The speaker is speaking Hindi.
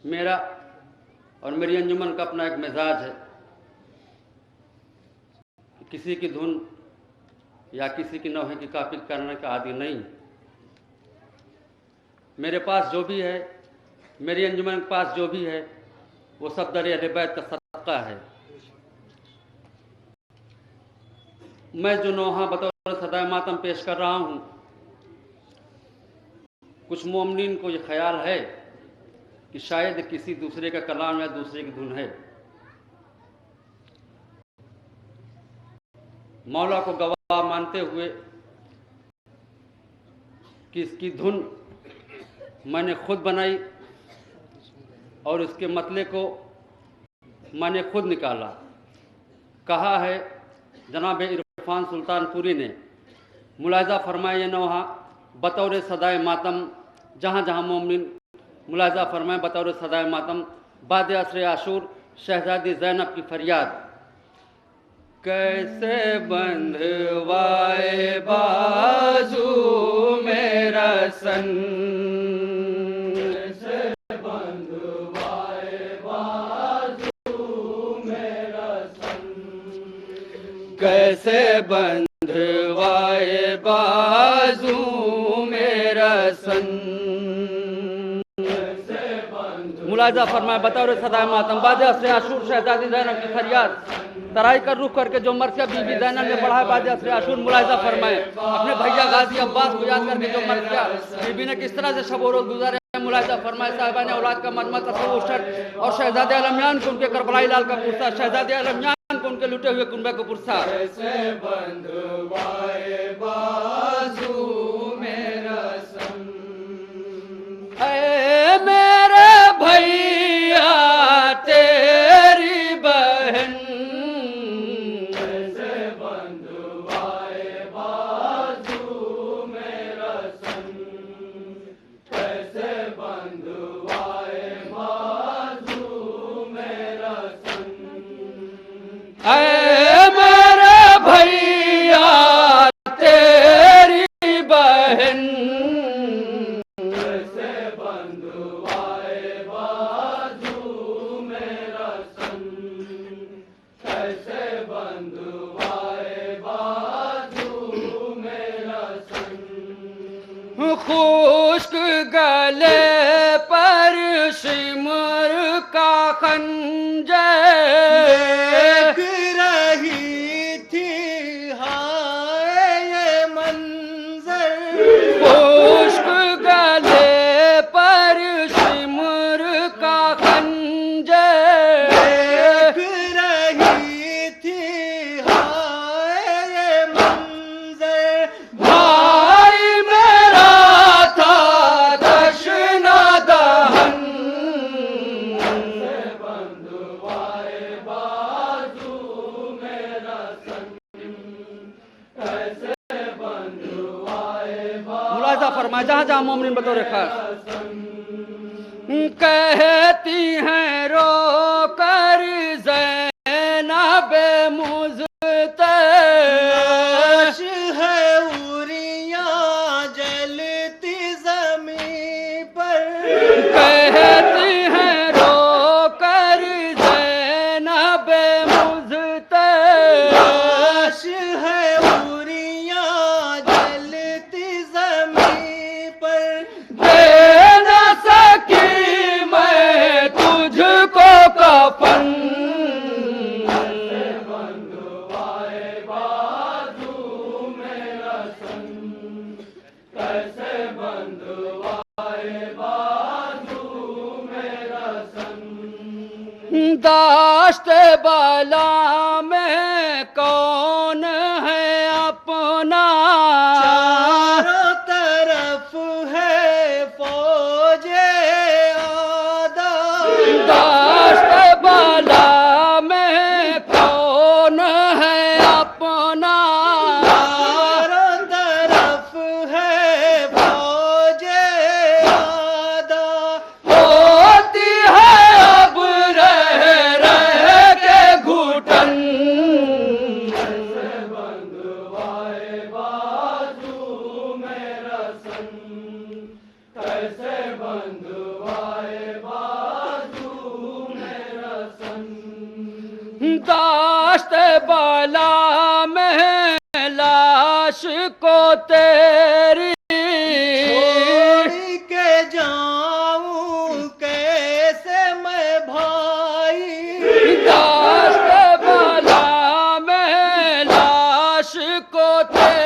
मेरा और मेरी अंजुमन का अपना एक मिजाज है। किसी की धुन या किसी की नौहे की कॉपी करने का आदि नहीं। मेरे पास जो भी है, मेरी अंजुमन के पास जो भी है, वो सब दर अहले बैत का सदका है। मैं जो नौहा बतौर सदाए मातम पेश कर रहा हूँ, कुछ मोमिनीन को ये ख्याल है कि शायद किसी दूसरे का कलाम या दूसरे की धुन है। मौला को गवाह मानते हुए कि इसकी धुन मैंने खुद बनाई और इसके मतले को मैंने खुद निकाला। कहा है जनाब इरफान सुल्तानपुरी ने, मुलाहिजा फरमाए ये नौहा बतौर सदाए मातम, जहाँ जहाँ मोमिन मुलाहिजा फरमाए बतौर सदाए मातम, बाद असर आशूर शहजादी ज़ैनब की फरियाद। कैसे बंधवाए बाजू मेरा सन, कैसे बंधवाए बाजू मेरा सन, कैसे बंधवाए बाजू मेरा सन। मुलाहिजा फरमाए बतौर सदाए मातम, बाद असर आशूर शहजादी ज़ैनब की फरियाद। तराई कर रुख करके जो मरसिया बीबी ज़ैनब ने पढ़ा बाद असर आशूर। मुलाहिजा फरमाए अपने भैया गाजी अब्बास को याद करके जो मरसिया बीबी ने किस तरह से शब रोज़ गुजारे। मुलाहिजा फरमाए साहिबा ने औलाद का मजमा तस्वुर और शहजादे आलमयान को उनके करबलाई लाल का पुरसा, शहजादे आलमयान को उनके लुटे हुए कुनबे को पुरसा। कैसे बंधवाए बाजू मेरा सन, ऐ मेरे भैया तेरी बहन, कैसे बंधवाए बाजू मेरा सन, कैसे बंधवाए बाजू मेरा सन, ऐ मेरे भैया तेरी बहन, खुश्क गले पर शिमर का खंजर देख रही थी हाय ये मंजर, खुश्क गले पर शिमर का खंजर देख रही थी हाय ये मंजर। भाई मेरा था दशना दहन, कैसे बंधवाए बाजू मेरा सन, कैसे बंधवाए बाजू। मुलाहिजा फरमाए जहाँ जहाँ मोमिन बतौर खास कहती हैं रो कर ज़ैनब मुज़तश है उरियां जलती ज़मीं पर, कहती हैं रो कर ज़ैनब मुज़तश है उरियां जलती ज़मीं पर, दे न सकी मैं तुझको कफन, कैसे बंधवाए बाजू मेरा सन, कैसे बंधवाए बाजू मेरा सन। दाश्ते बला में कौन है अपना, चारों तरफ है फौजे आदा, दाश्ते बला में कौन है अपना, चारों तरफ है फौजे आदा, होती है अब रह रह के घुटन, कैसे बंधवाए बाजू मेरा सन, कैसे बंधवाए बाजू दाश्त बाला में लाश को तेरी छोड़ के जाऊं कैसे मैं भाई, दाश्त बाला में लाश को तेरी